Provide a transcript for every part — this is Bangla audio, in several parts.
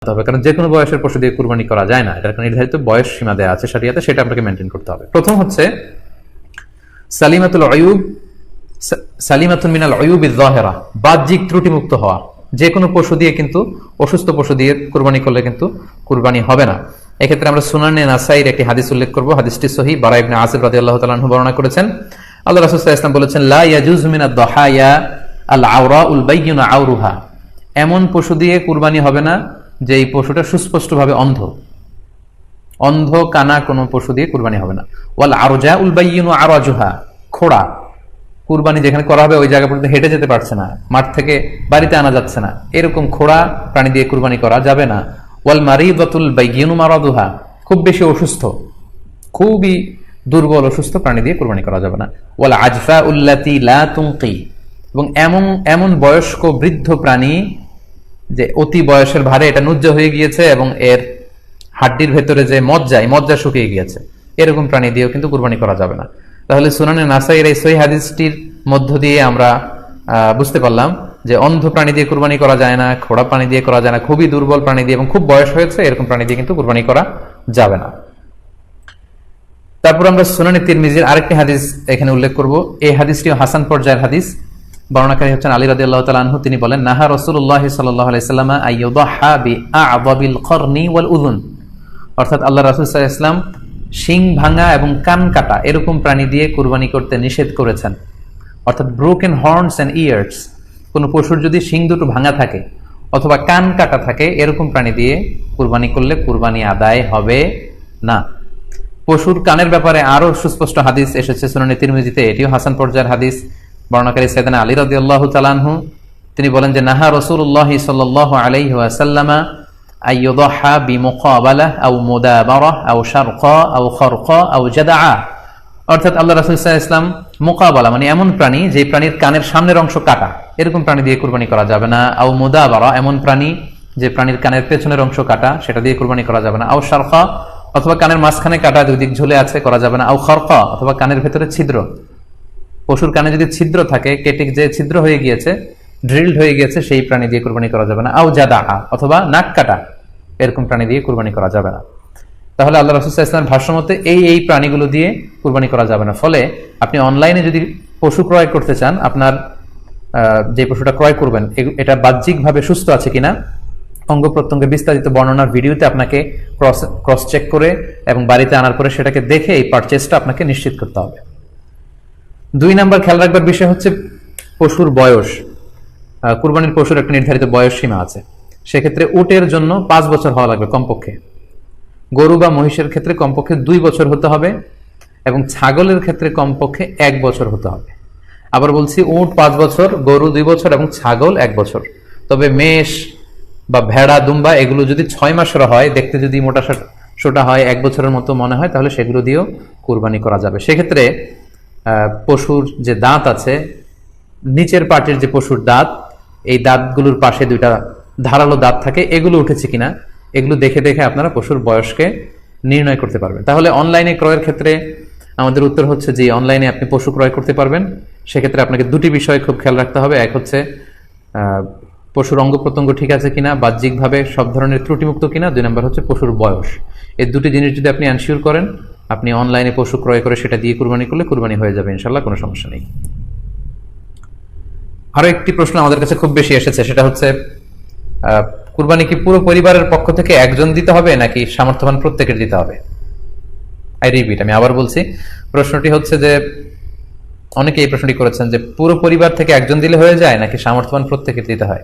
হবে, কারণ যে কোনো বয়সের পশু দিয়ে কুরবানি করা যায় না, এটার নির্ধারিত বয়স সীমা দেওয়া আছে শরিয়াতে, সেটা আপনাকে মেনটেন করতে হবে। প্রথম হচ্ছে সালিমাতুল আয়ুব, সালিমাতুন মিনাল আয়ুবিজ যাহিরা, বাহ্যিক ত্রুটিমুক্ত হওয়া। যে কোনো পশু দিয়ে কিন্তু, অসুস্থ পশু দিয়ে কুরবানি করলে কিন্তু কুরবানি হবে না। এক্ষেত্রে আমরা সুনানে নাসাইর একটি হাদিস উল্লেখ করব। হাদিসটি সহিহ, বারা ইবনে আসিব রাদিয়াল্লাহু তাআলা আনহু বর্ণনা করেছেন। আল্লাহ রাসূল সাল্লাল্লাহু আলাইহি ওয়াসাল্লাম বলেছেন, লা ইয়াজুজু মিনাদ দাহায়া আল আওরাউল বাইয়িনু আওরুহা, এমন পশু দিয়ে কুরবানি হবে না যে এই পশুটা সুস্পষ্টভাবে অন্ধ, অন্ধ কানা কোনো পশু দিয়ে কুরবানি হবে না। ওয়াল আরজাউল বাইয়িনু আরাজুহা, খোড়া, কুরবানি যেখানে করা হবে ওই জায়গা পর্যন্ত হেঁটে যেতে পারছে না, মাঠ থেকে বাড়িতে আনা যাচ্ছে না, এরকম খোড়া প্রাণী দিয়ে কুরবানি করা যাবে না। ওয়াল মারিদাতুল বাইয়িনু মারাদুহা, খুব বেশি অসুস্থ, খুবই দুর্বল অসুস্থ প্রাণী দিয়ে কুরবানি করা যাবে না। ওয়াল আজফাউল্লাতি লা তুনকি, এবং এমন এমন বয়স্ক বৃদ্ধ প্রাণী যে অতি বয়সের ভারে এটা নুজ্জ হয়ে গিয়েছে এবং এর হাড্ডির ভেতরে যে মজ্জা শুকিয়ে গিয়েছে, এরকম প্রাণী দিয়েও কিন্তু কুরবানি করা যাবে না। তাহলে সুনানে নাসাইর এই সহিহ হাদিসটির মধ্য দিয়ে আমরা বুঝতে পারলাম যে অন্ধ প্রাণী দিয়ে কুরবানি করা যায় না, খোড়া প্রাণী দিয়ে করা যায় না, খুবই দুর্বল প্রাণী দিয়ে এবং খুব বয়স হয়েছে এরকম প্রাণী দিয়ে কিন্তু কুরবানি করা যাবে না। তারপর আমরা সুনানে তিরমিজির আরেকটি হাদিস এখানে উল্লেখ করব। এই হাদিসটিও হাসান পর্যায়ের হাদিস। বর্ণনাকারী হচ্ছেন আলী রাদিয়াল্লাহু তাআলা আনহু। তিনি বলেন, নাহা রাসূলুল্লাহ সাল্লাল্লাহু আলাইহি ওয়াসাল্লাম আইয়ুদহা বিআ'যাবিল করনি ওয়াল উযুন, অর্থাৎ আল্লাহ রাসূল সাল্লাল্লাহু আলাইহি ওয়াসাল্লাম শিং ভাঙা এবং কান কাটা এরকম প্রাণী দিয়ে কুরবানি করতে নিষেধ করেছেন। অর্থাৎ ব্রোকেন হর্নস এন্ড ইয়ার্স, কোন পশুর যদি শিং দুটো ভাঙা থাকে অথবা কান কাটা থাকে এরকম প্রাণী দিয়ে কুরবানি করলে কুরবানি আদায় হবে না। পশুর কানের ব্যাপারে আরো সুস্পষ্ট হাদিস এসেছে সুনানে তিরমিজিতে, এটিও হাসান পর্যায়ের হাদিস। বর্ণনাকারী সাইয়েদনা আলী রাদিয়াল্লাহু তাআলা আনহু, তিনি বলেন যে নাহা রাসূলুল্লাহ সাল্লাল্লাহু আলাইহি ওয়াসাল্লাম আইয়ুদহা বিমুকাবালা আও মুদাবারা আও শারকা আও খারকা আও জাদআ, অর্থাৎ আল্লাহ রাসূল সাল্লাল্লাহু আলাইহি ওয়াসাল্লাম মুকাবালা মানে এমন প্রাণী যে প্রাণীর কানের সামনের অংশ কাটা, এরকম প্রাণী দিয়ে কুরবানি করা যাবে না। আও মুদাবারা, এমন প্রাণী যে প্রাণীর কানের পেছনের অংশ কাটা, সেটা দিয়ে কুরবানি করা যাবে না। আও শারকা, অথবা কানের মাঝখানে কাটা, দুই দিক ঝুলে আছে, করা যাবে না। আও খারকা, অথবা কানের ভেতরে ছিদ্র, পশুর কানে যদি ছিদ্র থাকে, কেটে যে ছিদ্র হয়ে গিয়েছে, ড্রিলড হয়ে গিয়েছে, সেই প্রাণী দিয়ে কুরবানি করা যাবে না। আও জাদা, অথবা নাক কাটা, এরকম প্রাণী দিয়ে কুরবানি করা যাবে না। তাহলে আল্লাহ রাসূল সাল্লাল্লাহু আলাইহি ওয়াসাল্লাম ভাষ্যমতে এই প্রাণীগুলো দিয়ে কুরবানি করা যাবে না। ফলে আপনি অনলাইনে যদি পশু ক্রয় করতে চান, আপনার যে পশুটা ক্রয় করবেন এটা বাহ্যিকভাবে সুস্থ আছে কিনা, অঙ্গ প্রত্যঙ্গের বিস্তারিত বর্ণনার ভিডিওতে আপনাকে ক্রস চেক করে এবং বাড়িতে আনার পরে সেটাকে দেখে এই পারচেজটা আপনাকে নিশ্চিত করতে হবে। 2 নাম্বার খেয়াল রাখবার বিষয় হচ্ছে পশুর বয়স। কুরবানির পশুর একটা নির্ধারিত বয়স সীমা আছে। সেক্ষেত্রে উটের জন্য 5 বছর হওয়া লাগবে কমপক্ষে, গরু বা মহিষের ক্ষেত্রে কমপক্ষে 2 বছর হতে হবে, এবং ছাগলের ক্ষেত্রে কমপক্ষে 1 বছর হতে হবে। আবার বলছি, উট 5 বছর, গরু 2 বছর এবং ছাগল 1 বছর। তবে মেষ বা ভেড়া, দুম্বা এগুলো যদি 6 মাসের হয়, দেখতে যদি মোটা সোটা হয়, 1 বছরের মতো মনে হয়, তাহলে সেগুলো দিয়েও কুরবানি করা যাবে। সেক্ষেত্রে পশুর যে দাঁত আছে, নিচের পাটের যে পশুর দাঁত, এই দাঁতগুলোর পাশে 2টা ধারালো দাঁত থাকে, এগুলো উঠেছে কিনা এগুলো দেখে দেখে আপনারা পশুর বয়সকে নির্ণয় করতে পারবেন। তাহলে অনলাইনে ক্রয়ের ক্ষেত্রে আমাদের উত্তর হচ্ছে যে অনলাইনে আপনি পশু ক্রয় করতে পারবেন। সেক্ষেত্রে আপনাকে 2টি বিষয় খুব খেয়াল রাখতে হবে। এক হচ্ছে পশুর অঙ্গ প্রত্যঙ্গ ঠিক আছে কিনা, বাহ্যিকভাবে সব ধরনের ত্রুটিমুক্ত কিনা। 2 নম্বর হচ্ছে পশুর বয়স। এই 2টি জিনিস যদি আপনি এনশিওর করেন, আপনি অনলাইনে পশু ক্রয় করে সেটা দিয়ে কুরবানি করলে কুরবানি হয়ে যাবে ইনশাআল্লাহ, কোনো সমস্যা নেই। আরো একটি প্রশ্ন আমাদের কাছে খুব বেশি এসেছে, সেটা হচ্ছে কুরবানি কি পুরো পরিবারের পক্ষ থেকে একজন দিতে হবে নাকি সামর্থ্যবান প্রত্যেকের দিতে হবে? আমি আবার বলছি, প্রশ্নটি হচ্ছে যে অনেকে এই প্রশ্নটি করেছেন যে পুরো পরিবার থেকে একজন দিলে হয়ে যায় নাকি সামর্থ্যবান প্রত্যেকের দিতে হয়।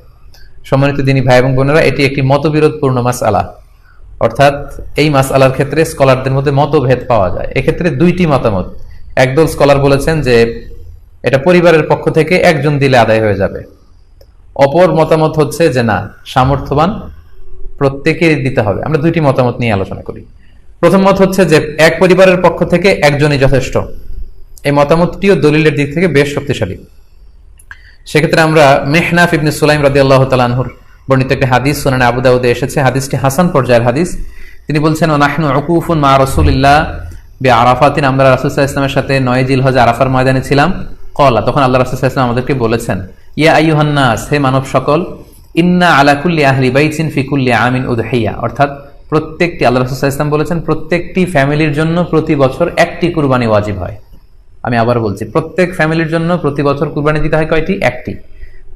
সম্মানিত দিনী ভাই এবং বোনেরা, এটি একটি মতবিরোধপূর্ণ মাসআলা, অর্থাৎ এই মাসআলার ক্ষেত্রে স্কলারদের মধ্যে মতভেদ পাওয়া যায়। এক্ষেত্রে 2টি মতামত। একদল স্কলার বলেছেন যে এটা পরিবারের পক্ষ থেকে একজন দিলে আদায় হয়ে যাবে। অপর মতামত হচ্ছে যে না, সামর্থ্যবান প্রত্যেকের দিতে হবে। আমরা 2টি মতামত নিয়ে আলোচনা করি। প্রথম মত হচ্ছে যে এক পরিবারের পক্ষ থেকে একজনই যথেষ্ট। এই মতামতটিও দলিলের দিক থেকে বেশ শক্তিশালী। সেক্ষেত্রে আমরা মেহনাফ ইবনে সুলাইম রাদিয়াল্লাহু তাআলা আনহুর বর্ণিত একটি হাদিস সুনানে আবু দাউদে এসেছে। হাদিসটি হাসান পর্যায়ের হাদিস। তিনি বলছেন, নাহনু উকুফুন মা রাসূলিল্লাহ বিআরাফাতিন, আমরা রাসূল সাল্লাল্লাহু আলাইহি ওয়াসাল্লামের সাথে 9 জিলহজ আরাফার ময়দানে ছিলাম। ক্বালা, তখন আল্লাহ রাসূল সাল্লাল্লাহু আলাইহি ওয়াসাল্লাম আমাদেরকে বলেছেন, ইয়া আইয়ুহান নাস, হে মানব সকল, ইন্না আলা কুল্লি আহলি বাইতিন ফি কুল্লি আমিন উদহিয়া, অর্থাৎ প্রত্যেকটি, আল্লাহ রাসূল সাল্লাল্লাহু আলাইহি ওয়াসাল্লাম বলেছেন প্রত্যেকটি ফ্যামিলির জন্য প্রতি বছর একটি কুরবানি ওয়াজিব হয়। আমি আবার বলছি, প্রত্যেক ফ্যামিলির জন্য প্রতি বছর কুরবানি দিতে হয় কয়টি? একটি।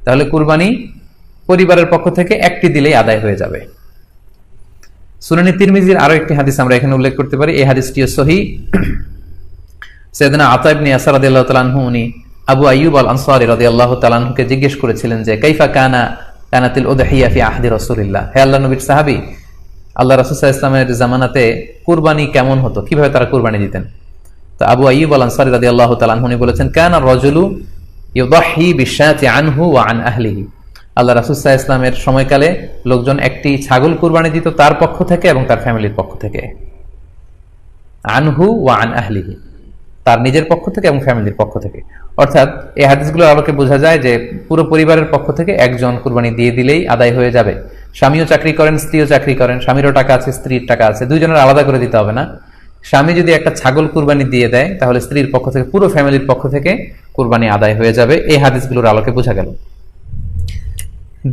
তাহলে কুরবানি পরিবারের পক্ষ থেকে একটি দিলেই আদায় হয়ে যাবে। সুনানি তিরমিজির আরো একটি হাদিস আমরা এখানে উল্লেখ করতে পারি, এই হাদিসটিও সহিহ। সাইয়েদনা আতা ইবনে ইয়াসার রাদিয়াল্লাহু তাআলা আনহু উনি আবু আইয়ুব আল আনসারী রাদিয়াল্লাহু তাআলা আনহুকে জিজ্ঞেস করেছিলেন যে কাইফা কানাতিল উদহিয়া ফি আহদি রাসূলিল্লাহ, হে আল্লাহর নবীর সাহাবী, আল্লাহ রাসূল সাল্লাল্লাহু আলাইহি ওয়াসাল্লামের জামানাতে কুরবানি কেমন হতো, কিভাবে তারা কুরবানি দিতেন? তো আবু আইয়ুব আল আনসারী রাদিয়াল্লাহু তাআলা আনহু বলেছেন, কানা রাজুলু ইউদাহি বিশাতি আনহু ওয়া আন আহলিহি, আল্লাহ রাসূল সাল্লাল্লাহু আলাইহি ওয়াসাল্লামের সময়কালে লোকজন একটি ছাগল কুরবানি দিত তার পক্ষ থেকে এবং তার ফ্যামিলির পক্ষ থেকে। আনহু ওয়া আন আহলিহি, তার নিজের পক্ষ থেকে এবং ফ্যামিলির পক্ষ থেকে। অর্থাৎ এই হাদিসগুলোর আলোকে বোঝা যায় যে পুরো পরিবারের পক্ষ থেকে একজন কুরবানি দিয়ে দিলেই আদায় হয়ে যাবে। স্বামীও চাকরি করেন, স্ত্রীও চাকরি করেন, স্বামীরও টাকা আছে, স্ত্রীর টাকা আছে, দুইজনের আলাদা করে দিতে হবে না। স্বামী যদি একটা ছাগল কুরবানি দিয়ে দেয় তাহলে স্ত্রীর পক্ষ থেকে, পুরো ফ্যামিলির পক্ষ থেকে কুরবানি আদায় হয়ে যাবে। এই হাদিসগুলোর আলোকে বোঝা গেল।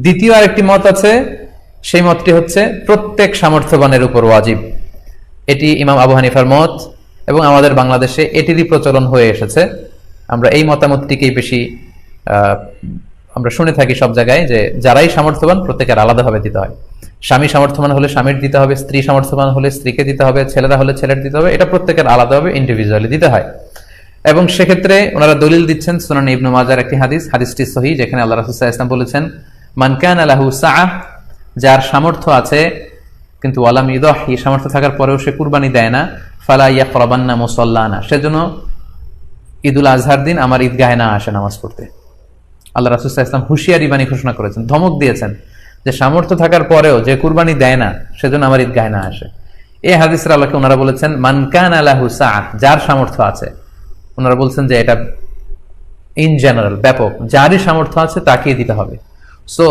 দ্বিতীয় আরেকটি মত আছে, সেই মতটি হচ্ছে প্রত্যেক সামর্থ্যবানের উপর ওয়াজিব। এটি ইমাম আবু হানিফার মত এবং আমাদের বাংলাদেশে এটিরই প্রচলন হয়ে এসেছে। আমরা এই মতামতটিকেই বেশি আমরা শুনে থাকি সব জায়গায়, যে যারাই সামর্থ্যবান প্রত্যেকের আলাদাভাবে দিতে হয়। স্বামী সামর্থ্যবান হলে স্বামীর দিতে হবে, স্ত্রী সামর্থ্যবান হলে স্ত্রীকে দিতে হবে, ছেলেরা হলে ছেলের দিতে হবে, এটা প্রত্যেকের আলাদাভাবে ইন্ডিভিজুয়ালি দিতে হয়। এবং সেক্ষেত্রে ওনারা দলিল দিচ্ছেন সুনান ইবনে মাজার একটি হাদিস, হাদিসটি সহিহ, যেখানে আল্লাহ রাসূল সাল্লাল্লাহু আলাইহি ওয়াসাল্লাম বলেছেন, মান কানা লাহু সাআহ, যার সামর্থ্য আছে কিন্তু ওয়ালাম ইউদাহি, সামর্থ্য থাকার পরেও সে কুরবানি দেয় না, ফালা ইয়াকরাবান্না মুসাল্লানা, সেজন্য ঈদুল আজহার দিন আমার ঈদগাহে না আসে নামাজ পড়তে। আল্লাহ রাসূল সাল্লাল্লাহু আলাইহি ওয়াসাল্লাম হুঁশিয়ারি বাণী ঘোষণা করেছেন, ধমক দিয়েছেন যে সামর্থ্য থাকার পরেও যে কুরবানি দেয় না সেজন্য আমার ঈদগাহে না আসে। এই হাদিসের আলোকে ওনারা বলেছেন মান কানা লাহু সাআহ, যার সামর্থ্য আছে, ওনারা বলছেন যে এটা ইন জেনারেল, ব্যাপক, যারই সামর্থ্য আছে তাকেই দিতে হবে। সো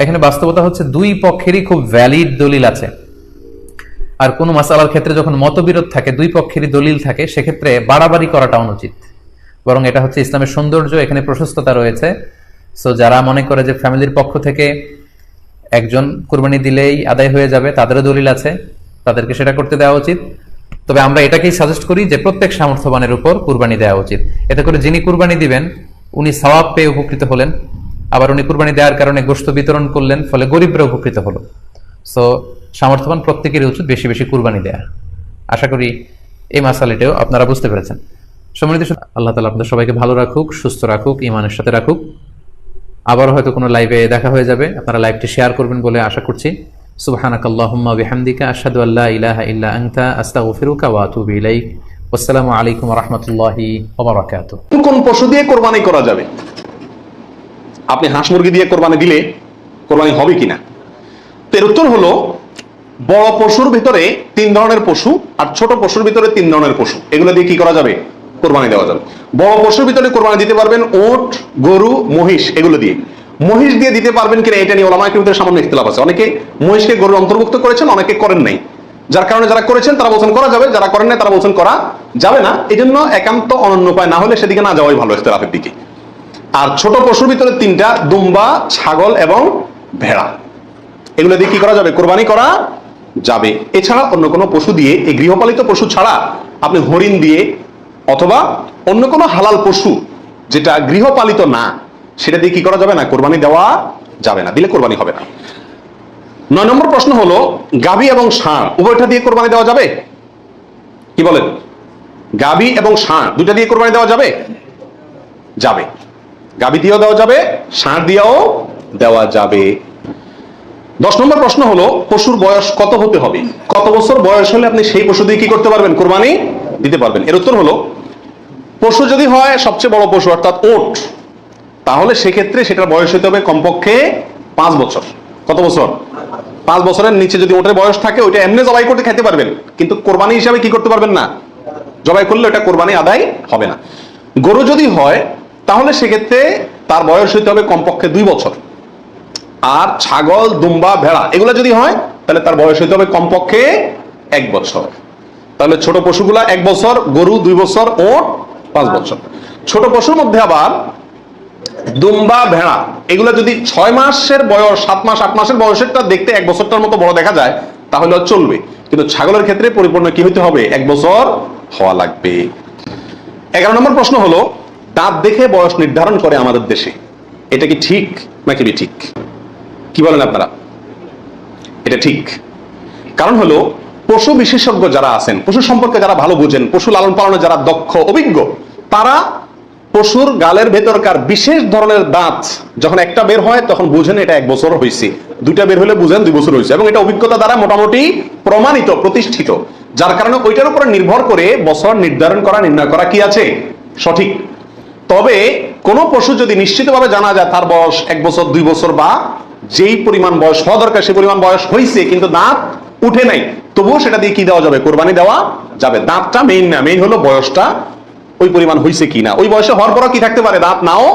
এখানে বাস্তবতা হচ্ছে দুই পক্ষেরই খুব ভ্যালিড দলিল আছে। আর কোনো মাসালার ক্ষেত্রে যখন মতবিরোধ থাকে, দুই পক্ষেরই দলিল থাকে, সেক্ষেত্রে বাড়াবাড়ি করাটা অনুচিত। বরং এটা হচ্ছে ইসলামের সৌন্দর্য, এখানে প্রশস্ততা রয়েছে। সো যারা মনে করে যে ফ্যামিলির পক্ষ থেকে একজন কুরবানি দিলেই আদায় হয়ে যাবে, তাদেরও দলিল আছে, তাদেরকে সেটা করতে দেওয়া উচিত। তবে আমরা এটাকেই সাজেস্ট করি যে প্রত্যেক সামর্থ্যবানের উপর কুরবানি দেওয়া উচিত। এতে করে যিনি কুরবানি দিবেন উনি সওয়াব পেয়ে উপকৃত হলেন, আবার উনি কুরবানি দেওয়ার কারণে গোশত বিতরণ করলেন, ফলে গরিবরা উপকৃত হলো। সো সামর্থ্যবান প্রত্যেকেরই উচিত বেশি বেশি কুরবানি দেয়া। আশা করি এই মাসালাটাও আপনারা বুঝতে পেরেছেন। সম্মানিত, আল্লাহ তাআলা আপনাদের সবাইকে ভালো রাখুক, সুস্থ রাখুক, ঈমানের সাথে রাখুক। আবারও হয়তো কোনো লাইভে দেখা হয়ে যাবে, আপনারা লাইভটি শেয়ার করবেন বলে আশা করছি। সুবহানাকাল্লাহুম্মা বিহামদিকা আশহাদু আল্লা ইলাহা ইল্লা আনতা আস্তাগফিরুকা ওয়া আতুবু ইলাইক। আসসালামু আলাইকুম ওয়া রাহমাতুল্লাহি ওয়া বারাকাতুহু। কোন পশু দিয়ে কোরবানি করা যাবে? আপনি হাঁস মুরগি দিয়ে কোরবানি দিলে কোরবানি হবে কিনা? এর উত্তর হলো, বড় পশুর ভিতরে 3 ধরনের পশু আর ছোট পশুর ভিতরে 3 ধরনের পশু, এগুলো দিয়ে কি করা যাবে? কোরবানি দেওয়া যাবে। বড় পশুর ভিতরে কোরবানি দিতে পারবেন ওট, গরু, মহিষ, এগুলো দিয়ে। মহিষ দিয়ে দিতে পারবেন কিনা এটা নিয়ে ওলামায়ে কেরামের সামান্য ইখতিলাফ আছে। অনেকে মহিষকে গরুর অন্তর্ভুক্ত করেছেন, অনেকে করেন নাই। যার কারণে যারা করেছেন তারা বলছেন করা যাবে, যারা করেন নাই তারা বলছেন করা যাবে না। এই জন্য একান্ত অনন্য উপায় না হলে সেদিকে না যাওয়াই ভালো, ইখতিলাফের দিকে। আর ছোট পশুর ভিতরে 3টা, দুম্বা, ছাগল এবং ভেড়া, এগুলো দিয়ে কি করা যাবে? কোরবানি করা যাবে। এছাড়া অন্য কোনো পশু দিয়ে, এই গৃহপালিত পশু ছাড়া আপনি হরিণ দিয়ে অথবা অন্য কোনো হালাল পশু যেটা গৃহপালিত না, সেটা দিয়ে কি করা যাবে না? কোরবানি দেওয়া যাবে না, দিলে কোরবানি হবে না। 9 নম্বর প্রশ্ন হলো, গাভী এবং ষাঁড় উভয়টা দিয়ে কোরবানি দেওয়া যাবে? কি বলেন? গাভী এবং ষাঁড় দুইটা দিয়ে কোরবানি দেওয়া যাবে? যাবে। গাভী দিয়েও দেওয়া যাবে, ষাঁড় দিয়েও দেওয়া যাবে। 10 নম্বর প্রশ্ন হলো, পশুর বয়স কত হতে হবে? কত বছর বয়স হলে আপনি সেই পশু দিয়ে কি করতে পারবেন? কোরবানি দিতে পারবেন। এর উত্তর হলো, পশু যদি হয় সবচেয়ে বড় পশু অর্থাৎ ওট, তাহলে সেক্ষেত্রে সেটার বয়স হতে হবে কমপক্ষে 5 বছর। কত বছর? 5 বছরের নিচে যদি ওটের বয়স থাকে, ওইটা এমনি জবাই করতে খেতে পারবেন, কিন্তু কোরবানি হিসাবে কি করতে পারবেন না, জবাই করলে ওটা কোরবানি আদায় হবে না। গরু যদি হয় তাহলে সেক্ষেত্রে তার বয়স হতে হবে কমপক্ষে 2 বছর। আর ছাগল, দুম্বা, ভেড়া এগুলো যদি হয় তাহলে তার বয়স হতে হবে কমপক্ষে 1 বছর। তাহলে ছোট পশুগুলা 1 বছর, গরু 2 বছর, ওট 5 বছর। ছোট পশুর মধ্যে আবার দুম্বা, ভেড়া, এগুলো যদি 6 মাসের বয়স, 7 মাস, 8 মাসের বয়সেরটা দেখতে 1 বছরটার মতো বড় দেখা যায় তাহলে চলবে, কিন্তু ছাগলের ক্ষেত্রে পরিপূর্ণ কি হইতে হবে? 1 বছর হওয়া লাগবে। 11 নম্বর প্রশ্ন হলো, দাঁত দেখে বয়স নির্ধারণ করে আমাদের দেশে, এটা কি ঠিক নাকি ঠিক? কি বলেন আপনারা? এটা ঠিক। কারণ হলো, পশু বিশেষজ্ঞ যারা আছেন, পশু সম্পর্কে যারা ভালো বুঝেন, পশু লালন পালনে যারা দক্ষ, অভিজ্ঞ, তারা পশুর গালের ভেতরকার বিশেষ ধরনের দাঁত যখন একটা বের হয় তখন বুঝেন এটা 1 বছর হয়েছে, 2টা বের হলে বুঝেন 2 বছর হয়েছে, এবং এটা অভিজ্ঞতা দ্বারা মোটামুটি প্রমাণিত, প্রতিষ্ঠিত, যার কারণে ওইটার উপরে নির্ভর করে বছর নির্ধারণ করা, নির্ণয় করা কি আছে? সঠিক। তবে কোন পশু যদি নিশ্চিতভাবে জানা যায় তার বয়স 1 বছর, 2 বছর, বা যেই পরিমাণ বয়স হওয়া দরকার সেই পরিমাণ বয়স হয়েছে কিন্তু দাঁত উঠে নাই, তবুও সেটা দিয়ে কি দেওয়া যাবে? কোরবানি দেওয়া যাবে। দাঁতটা মেইন না, মেইন হলো বয়সটা ওই পরিমাণ হয়েছে কিনা। ওই বয়সে হওয়ার পরও কি থাকতে পারে? দাঁত নাও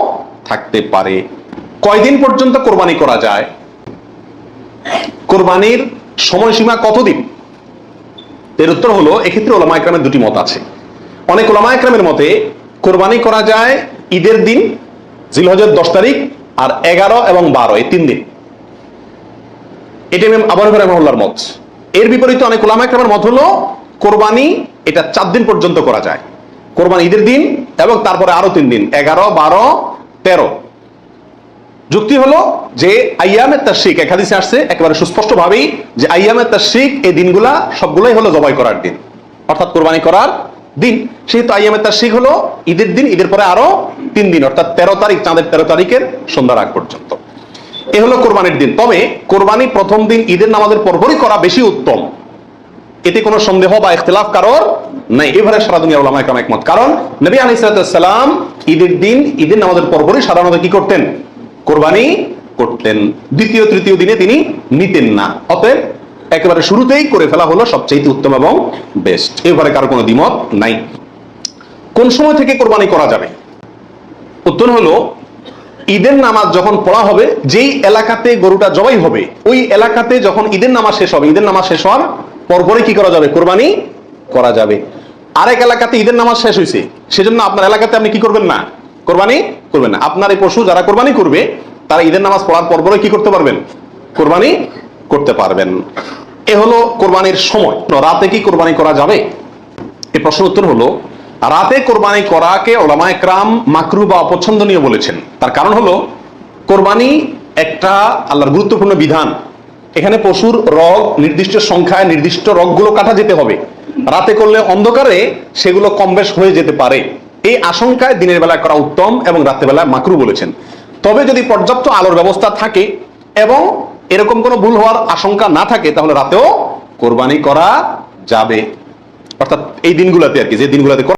থাকতে পারে। কয়দিন পর্যন্ত কোরবানি করা যায়? কোরবানির সময়সীমা কতদিন? এর উত্তর হলো, এক্ষেত্রে ওলামা ইকরামের 2টি মত আছে। অনেক ওলামা ইকরামের মতে কোরবানি করা যায় ঈদের দিন, জিলহজের 10 তারিখ, আর 11 এবং 12 এই 3 দিন। এটা ইমাম আবু হানিফা রাহিমাহুল্লাহর মত। এর বিপরীতে অনেক ওলামা ইকরামের মত হলো কোরবানি এটা 4 দিন পর্যন্ত করা যায়। কোরবানি ঈদের দিন এবং তারপরে আরো 3 দিন, 11, 12, 13। যুক্তি হলো যে আইয়ামে তাশরিক, এক হাদিসে আসছে একেবারে সুস্পষ্ট ভাবেই যে আইয়ামে তাশরিক এই দিনগুলা সবগুলাই হলো জবাই করার দিন, অর্থাৎ কোরবানি করার দিন। সেহেতু আইয়ামে তাশরিক হলো ঈদের দিন, ঈদের পরে আরো 3 দিন, অর্থাৎ 13 তারিখ, চাঁদের 13 তারিখের সন্ধ্যার আগ পর্যন্ত। এ হলো কোরবানির দিন। তবে কোরবানি প্রথম দিন ঈদের নামাজের পরপরই করা বেশি উত্তম, এতে কোনো সন্দেহ বা ইখতিলাফ কারোর নাই। এবারে সারা দুনিয়ার উলামা ইকরাম একমত। কারণ নবী আলাইহিস সালাম ঈদের দিন, ঈদের নামাজের পরপরই সাধারণত কি করতেন? কোরবানি করতেন। দ্বিতীয়, তৃতীয় দিনে তিনি নিতেন না। অতএব একেবারে শুরুতেই করে ফেলা হলো সবচেয়ে উত্তম এবং বেস্ট। এবারে কারো কোনো দ্বিমত নাই। কোন সময় থেকে কোরবানি করা যাবে? উত্তর হলো, ঈদের নামাজ যখন পড়া হবে, যেই এলাকাতে গরুটা জবাই হবে ওই এলাকাতে যখন ঈদের নামাজ শেষ হবে, ঈদের নামাজ শেষ হওয়ার পরপরই কি করা যাবে? কোরবানি করা যাবে। আরেক এলাকাতে ঈদের নামাজ শেষ হয়েছে, সেজন্য আপনার এলাকাতে আপনি কি করবেন না? কোরবানি করবেন না। আপনার এই পশু যারা কোরবানি করবে তারা ঈদের নামাজ পড়ার পরপরই কি করতে পারবেন? কোরবানি করতে পারবেন। এ হলো কোরবানির সময়। রাতে কি কোরবানি করা যাবে? এই প্রশ্নের উত্তর হলো, রাতে কোরবানি করাকে ওলামা ইকরাম মাকরুহ বা অপছন্দনীয় বলেছেন। তার কারণ হলো, কোরবানি একটা আল্লাহর গুরুত্বপূর্ণ বিধান। এখানে পশুর রগ নির্দিষ্ট সংখ্যায়, নির্দিষ্ট রগগুলো কাটা যেতে হবে। রাতে করলে অন্ধকারে সেগুলো কম বেশ হয়ে যেতে পারে, এই আশঙ্কায় দিনের বেলা করা উত্তম এবং রাতের বেলা মাকরুহ বলেছেন। তবে যদি পর্যাপ্ত আলোর ব্যবস্থা থাকে এবং এরকম কোনো ভুল হওয়ার আশঙ্কা না থাকে তাহলে রাতেও কোরবানি করা যাবে, অর্থাৎ এই দিনগুলোতে আর কি, যে দিনগুলোতে করা